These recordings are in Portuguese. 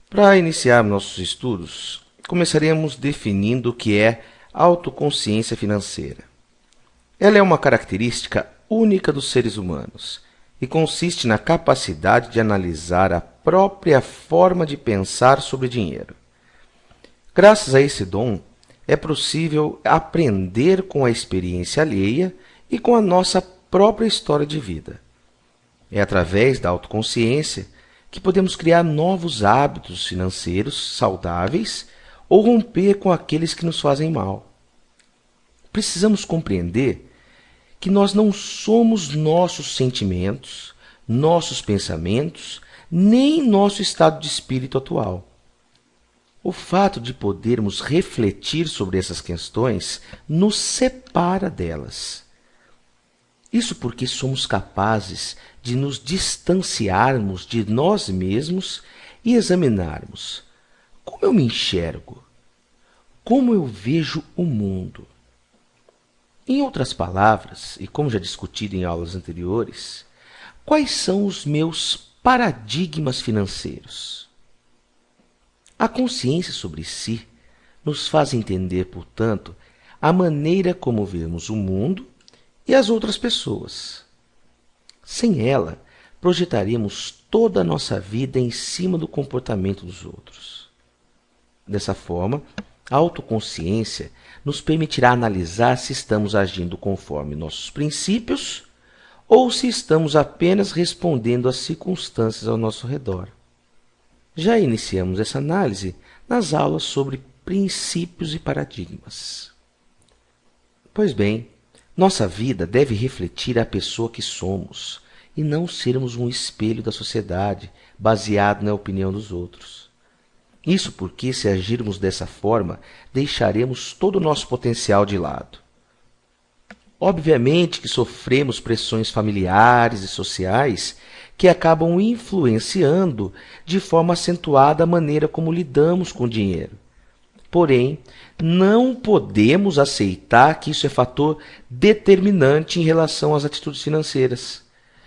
Para iniciar nossos estudos, começaremos definindo o que é autoconsciência financeira. Ela é uma característica única dos seres humanos e consiste na capacidade de analisar a própria forma de pensar sobre dinheiro. Graças a esse dom, é possível aprender com a experiência alheia e com a nossa própria história de vida. É através da autoconsciência que podemos criar novos hábitos financeiros saudáveis ou romper com aqueles que nos fazem mal. Precisamos compreender que nós não somos nossos sentimentos, nossos pensamentos, nem nosso estado de espírito atual. O fato de podermos refletir sobre essas questões nos separa delas. Isso porque somos capazes de nos distanciarmos de nós mesmos e examinarmos como eu me enxergo, como eu vejo o mundo. Em outras palavras, e como já discutido em aulas anteriores, quais são os meus paradigmas financeiros? A consciência sobre si nos faz entender, portanto, a maneira como vemos o mundo e as outras pessoas. Sem ela, projetaríamos toda a nossa vida em cima do comportamento dos outros. Dessa forma, a autoconsciência nos permitirá analisar se estamos agindo conforme nossos princípios ou se estamos apenas respondendo às circunstâncias ao nosso redor. Já iniciamos essa análise nas aulas sobre princípios e paradigmas. Pois bem, nossa vida deve refletir a pessoa que somos e não sermos um espelho da sociedade baseado na opinião dos outros. Isso porque, se agirmos dessa forma, deixaremos todo o nosso potencial de lado. Obviamente que sofremos pressões familiares e sociais que acabam influenciando de forma acentuada a maneira como lidamos com o dinheiro. Porém, não podemos aceitar que isso é fator determinante em relação às atitudes financeiras,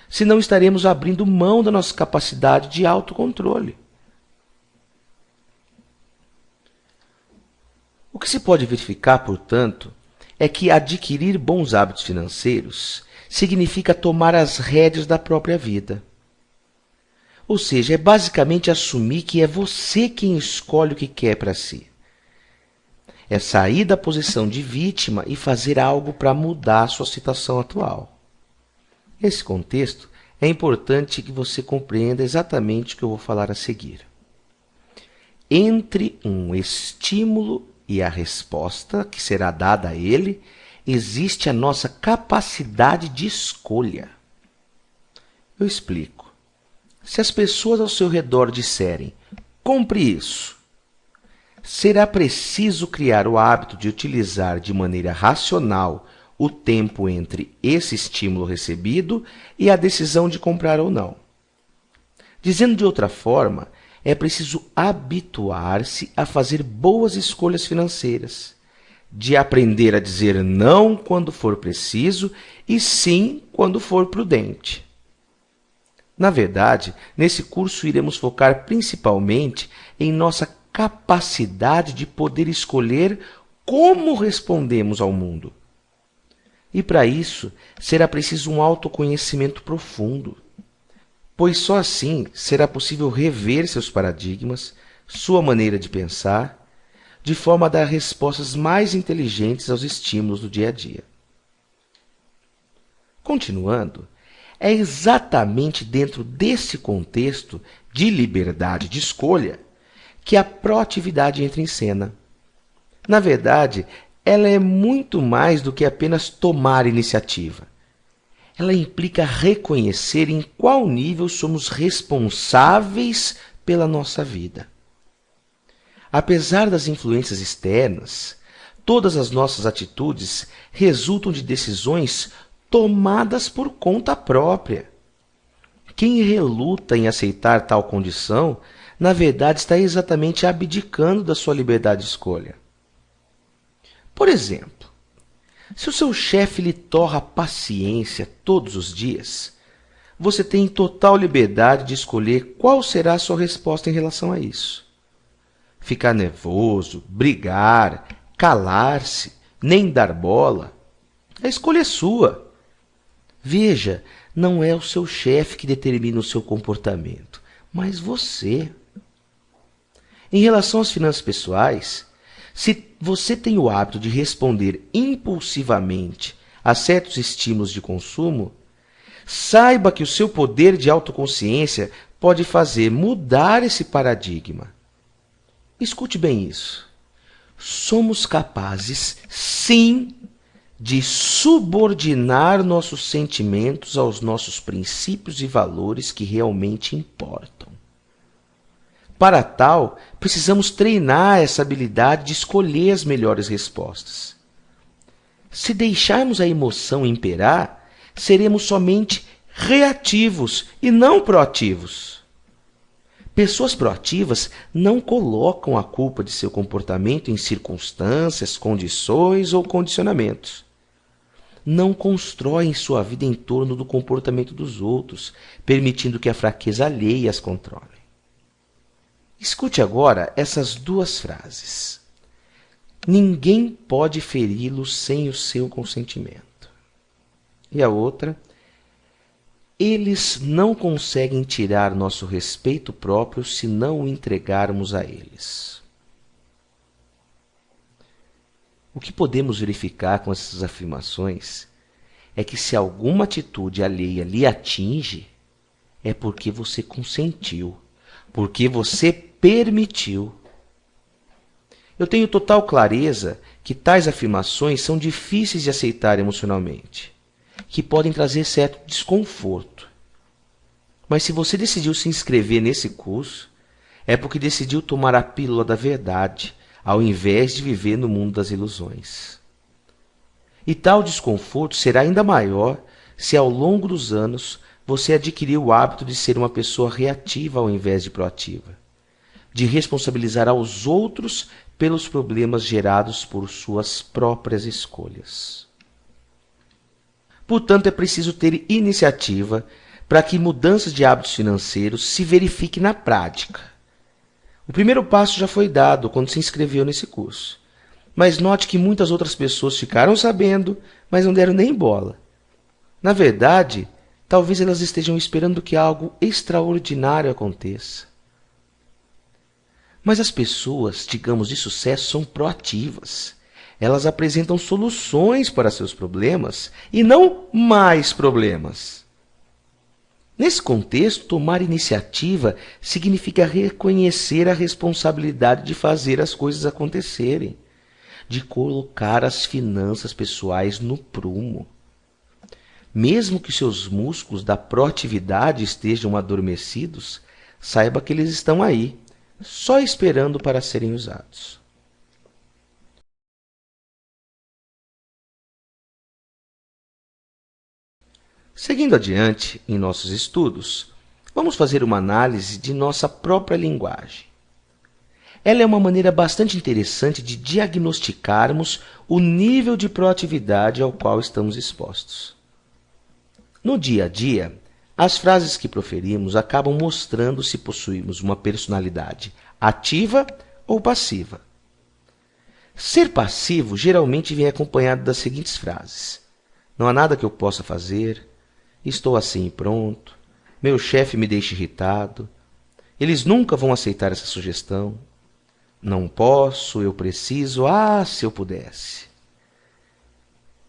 senão estaremos abrindo mão da nossa capacidade de autocontrole. O que se pode verificar, portanto, é que adquirir bons hábitos financeiros significa tomar as rédeas da própria vida. Ou seja, é basicamente assumir que é você quem escolhe o que quer para si. É sair da posição de vítima e fazer algo para mudar a sua situação atual. Nesse contexto, é importante que você compreenda exatamente o que eu vou falar a seguir. Entre um estímulo e a resposta que será dada a ele, existe a nossa capacidade de escolha. Eu explico. Se as pessoas ao seu redor disserem, compre isso, será preciso criar o hábito de utilizar de maneira racional o tempo entre esse estímulo recebido e a decisão de comprar ou não. Dizendo de outra forma, é preciso habituar-se a fazer boas escolhas financeiras, de aprender a dizer não quando for preciso e sim quando for prudente. Na verdade, nesse curso iremos focar principalmente em nossa capacidade de poder escolher como respondemos ao mundo. E para isso, será preciso um autoconhecimento profundo, pois só assim será possível rever seus paradigmas, sua maneira de pensar, de forma a dar respostas mais inteligentes aos estímulos do dia a dia. Continuando, é exatamente dentro desse contexto de liberdade de escolha que a proatividade entra em cena. Na verdade, ela é muito mais do que apenas tomar iniciativa. Ela implica reconhecer em qual nível somos responsáveis pela nossa vida. Apesar das influências externas, todas as nossas atitudes resultam de decisões tomadas por conta própria. Quem reluta em aceitar tal condição, na verdade está exatamente abdicando da sua liberdade de escolha. Por exemplo, se o seu chefe lhe torra a paciência todos os dias, você tem total liberdade de escolher qual será a sua resposta em relação a isso. Ficar nervoso, brigar, calar-se, nem dar bola. A escolha é sua. Veja, não é o seu chefe que determina o seu comportamento, mas você. Em relação às finanças pessoais, se você tem o hábito de responder impulsivamente a certos estímulos de consumo, saiba que o seu poder de autoconsciência pode fazer mudar esse paradigma. Escute bem isso. Somos capazes, sim, de subordinar nossos sentimentos aos nossos princípios e valores que realmente importam. Para tal, precisamos treinar essa habilidade de escolher as melhores respostas. Se deixarmos a emoção imperar, seremos somente reativos e não proativos. Pessoas proativas não colocam a culpa de seu comportamento em circunstâncias, condições ou condicionamentos. Não constroem sua vida em torno do comportamento dos outros, permitindo que a fraqueza alheia as controle. Escute agora essas duas frases. Ninguém pode feri-lo sem o seu consentimento. E a outra, eles não conseguem tirar nosso respeito próprio se não o entregarmos a eles. O que podemos verificar com essas afirmações é que se alguma atitude alheia lhe atinge, é porque você consentiu, porque você permitiu. Eu tenho total clareza que tais afirmações são difíceis de aceitar emocionalmente, que podem trazer certo desconforto. Mas se você decidiu se inscrever nesse curso, é porque decidiu tomar a pílula da verdade, ao invés de viver no mundo das ilusões. E tal desconforto será ainda maior se ao longo dos anos você adquirir o hábito de ser uma pessoa reativa ao invés de proativa, de responsabilizar aos outros pelos problemas gerados por suas próprias escolhas. Portanto, é preciso ter iniciativa para que mudanças de hábitos financeiros se verifiquem na prática. O primeiro passo já foi dado quando se inscreveu nesse curso. Mas note que muitas outras pessoas ficaram sabendo, mas não deram nem bola. Na verdade, talvez elas estejam esperando que algo extraordinário aconteça. Mas as pessoas, digamos, de sucesso são proativas. Elas apresentam soluções para seus problemas e não mais problemas. Nesse contexto, tomar iniciativa significa reconhecer a responsabilidade de fazer as coisas acontecerem, de colocar as finanças pessoais no prumo. Mesmo que seus músculos da proatividade estejam adormecidos, saiba que eles estão aí, só esperando para serem usados. Seguindo adiante em nossos estudos, vamos fazer uma análise de nossa própria linguagem. Ela é uma maneira bastante interessante de diagnosticarmos o nível de proatividade ao qual estamos expostos. No dia a dia, as frases que proferimos acabam mostrando se possuímos uma personalidade ativa ou passiva. Ser passivo geralmente vem acompanhado das seguintes frases: não há nada que eu possa fazer, estou assim e pronto, meu chefe me deixa irritado, eles nunca vão aceitar essa sugestão, não posso, eu preciso, se eu pudesse.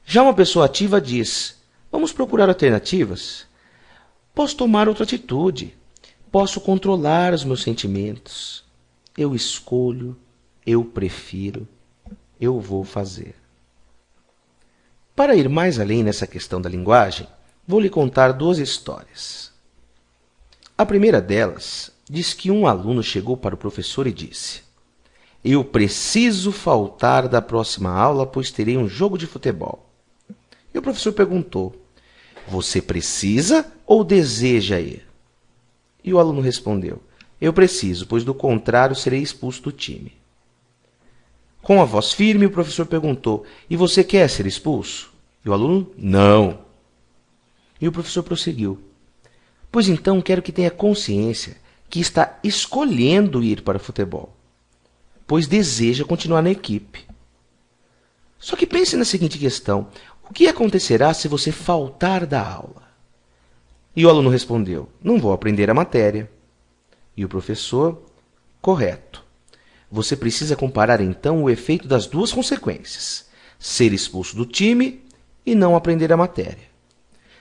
Já uma pessoa ativa diz: vamos procurar alternativas. Posso tomar outra atitude. Posso controlar os meus sentimentos. Eu escolho, eu prefiro, eu vou fazer. Para ir mais além nessa questão da linguagem, vou lhe contar duas histórias. A primeira delas diz que um aluno chegou para o professor e disse: eu preciso faltar da próxima aula, pois terei um jogo de futebol. E o professor perguntou: você precisa ou deseja ir? E o aluno respondeu: eu preciso, pois do contrário serei expulso do time. Com a voz firme, o professor perguntou: e você quer ser expulso? E o aluno: não. E o professor prosseguiu: pois então quero que tenha consciência que está escolhendo ir para o futebol. pois deseja continuar na equipe. Só que pense na seguinte questão: o que acontecerá se você faltar da aula? E o aluno respondeu: não vou aprender a matéria. E o professor: correto. Você precisa comparar então o efeito das duas consequências: ser expulso do time e não aprender a matéria.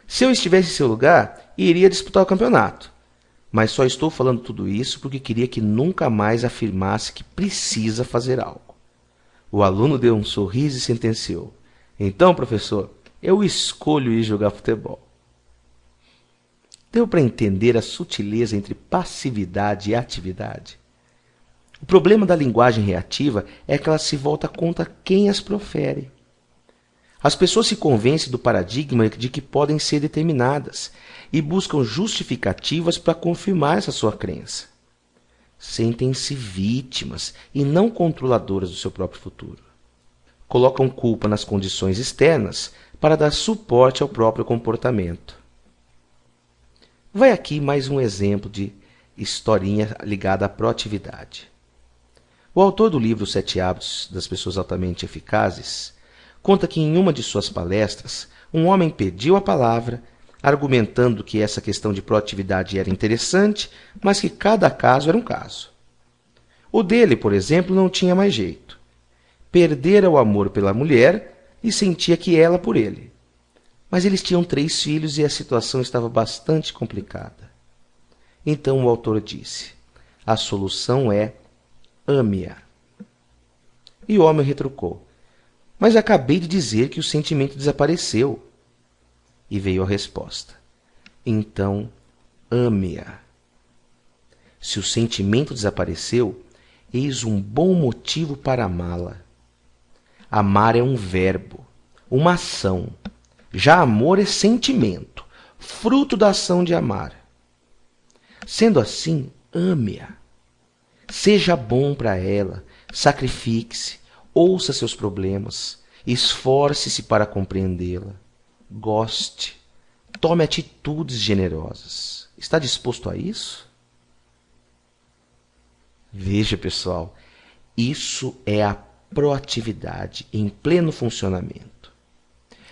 Se eu estivesse em seu lugar, iria disputar o campeonato. Mas só estou falando tudo isso porque queria que nunca mais afirmasse que precisa fazer algo. O aluno deu um sorriso e sentenciou: então, professor, eu escolho ir jogar futebol. Deu para entender a sutileza entre passividade e atividade? O problema da linguagem reativa é que ela se volta contra quem as profere. As pessoas se convencem do paradigma de que podem ser determinadas e buscam justificativas para confirmar essa sua crença. Sentem-se vítimas e não controladoras do seu próprio futuro. Colocam culpa nas condições externas para dar suporte ao próprio comportamento. Vai aqui mais um exemplo de historinha ligada à proatividade. O autor do livro 7 Hábitos das Pessoas Altamente Eficazes conta que em uma de suas palestras, um homem pediu a palavra, argumentando que essa questão de proatividade era interessante, mas que cada caso era um caso. O dele, por exemplo, não tinha mais jeito. Perdera o amor pela mulher e sentia que ela por ele. Mas eles tinham 3 filhos e a situação estava bastante complicada. Então o autor disse: a solução é ame-a. E o homem retrucou: mas acabei de dizer que o sentimento desapareceu. E veio a resposta: então ame-a. Se o sentimento desapareceu, eis um bom motivo para amá-la. Amar é um verbo, uma ação. Já amor é sentimento, fruto da ação de amar. Sendo assim, ame-a. Seja bom para ela, sacrifique-se, ouça seus problemas, esforce-se para compreendê-la. Goste, tome atitudes generosas. Está disposto a isso? Veja, pessoal, isso é a proatividade em pleno funcionamento.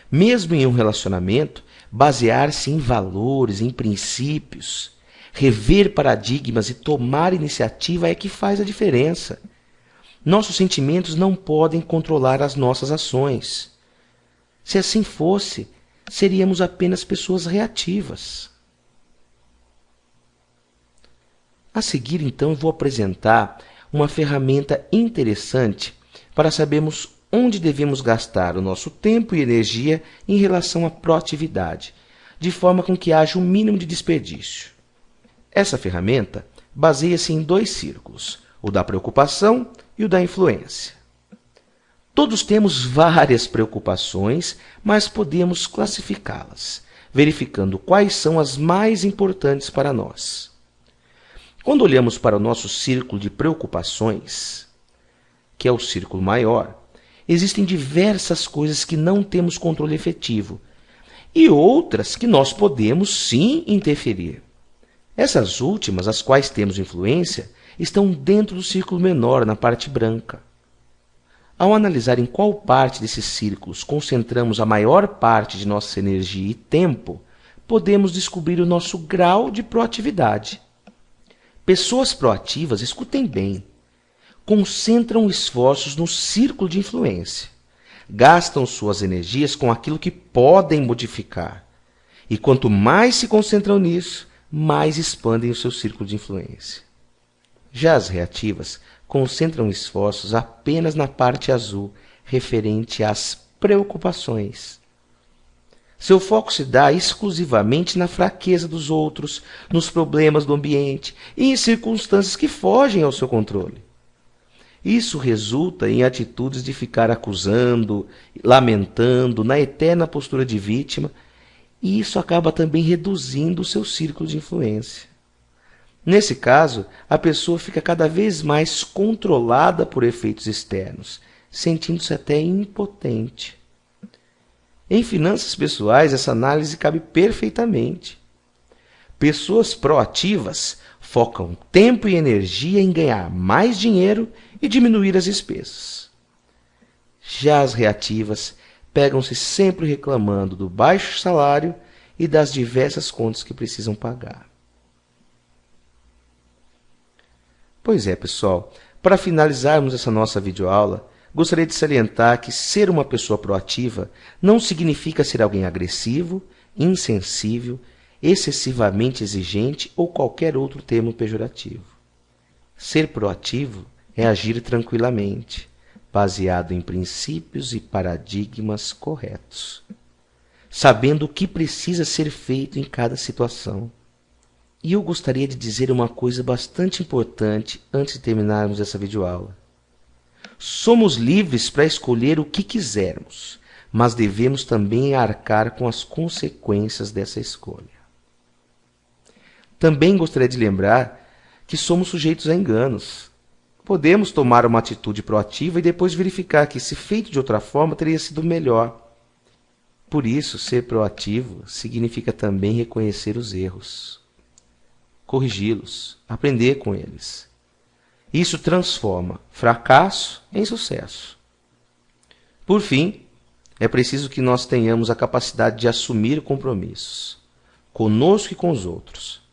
Mesmo em um relacionamento, basear-se em valores, em princípios, rever paradigmas e tomar iniciativa é que faz a diferença. Nossos sentimentos não podem controlar as nossas ações. Se assim fosse, seríamos apenas pessoas reativas. A seguir, então, eu vou apresentar uma ferramenta interessante para sabermos onde devemos gastar o nosso tempo e energia em relação à proatividade, de forma com que haja um mínimo de desperdício. Essa ferramenta baseia-se em 2 círculos, o da preocupação e o da influência. Todos temos várias preocupações, mas podemos classificá-las, verificando quais são as mais importantes para nós. Quando olhamos para o nosso círculo de preocupações, que é o círculo maior, existem diversas coisas que não temos controle efetivo e outras que nós podemos sim interferir. Essas últimas, as quais temos influência, estão dentro do círculo menor, na parte branca. Ao analisar em qual parte desses círculos concentramos a maior parte de nossa energia e tempo, podemos descobrir o nosso grau de proatividade. Pessoas proativas, escutem bem, concentram esforços no círculo de influência, gastam suas energias com aquilo que podem modificar, e quanto mais se concentram nisso, mais expandem o seu círculo de influência. Já as reativas concentram esforços apenas na parte azul, referente às preocupações. Seu foco se dá exclusivamente na fraqueza dos outros, nos problemas do ambiente e em circunstâncias que fogem ao seu controle. Isso resulta em atitudes de ficar acusando, lamentando, na eterna postura de vítima, e isso acaba também reduzindo o seu círculo de influência. Nesse caso, a pessoa fica cada vez mais controlada por efeitos externos, sentindo-se até impotente. Em finanças pessoais, essa análise cabe perfeitamente. Pessoas proativas focam tempo e energia em ganhar mais dinheiro e diminuir as despesas. Já as reativas pegam-se sempre reclamando do baixo salário e das diversas contas que precisam pagar. Pois é, pessoal, para finalizarmos essa nossa videoaula, gostaria de salientar que ser uma pessoa proativa não significa ser alguém agressivo, insensível, excessivamente exigente ou qualquer outro termo pejorativo. Ser proativo é agir tranquilamente, baseado em princípios e paradigmas corretos, sabendo o que precisa ser feito em cada situação. E eu gostaria de dizer uma coisa bastante importante antes de terminarmos essa videoaula. Somos livres para escolher o que quisermos, mas devemos também arcar com as consequências dessa escolha. Também gostaria de lembrar que somos sujeitos a enganos. Podemos tomar uma atitude proativa e depois verificar que, se feito de outra forma, teria sido melhor. Por isso, ser proativo significa também reconhecer os erros, corrigi-los, aprender com eles. Isso transforma fracasso em sucesso. Por fim, é preciso que nós tenhamos a capacidade de assumir compromissos, conosco e com os outros.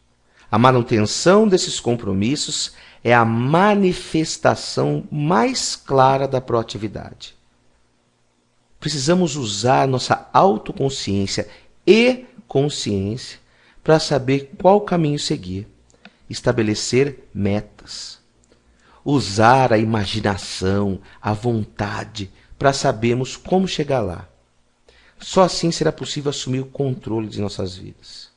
A manutenção desses compromissos é a manifestação mais clara da proatividade. Precisamos usar nossa autoconsciência e consciência para saber qual caminho seguir, estabelecer metas, usar a imaginação, a vontade, para sabermos como chegar lá. Só assim será possível assumir o controle de nossas vidas.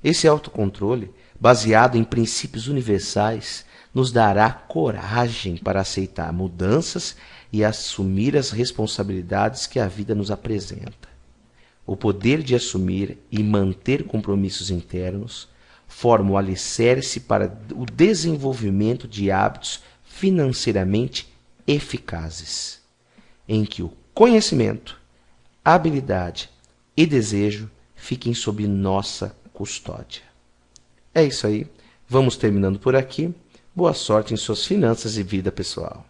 Esse autocontrole, baseado em princípios universais, nos dará coragem para aceitar mudanças e assumir as responsabilidades que a vida nos apresenta. O poder de assumir e manter compromissos internos forma o alicerce para o desenvolvimento de hábitos financeiramente eficazes, em que o conhecimento, habilidade e desejo fiquem sob nossa custódia. É isso aí. Vamos terminando por aqui. Boa sorte em suas finanças e vida pessoal.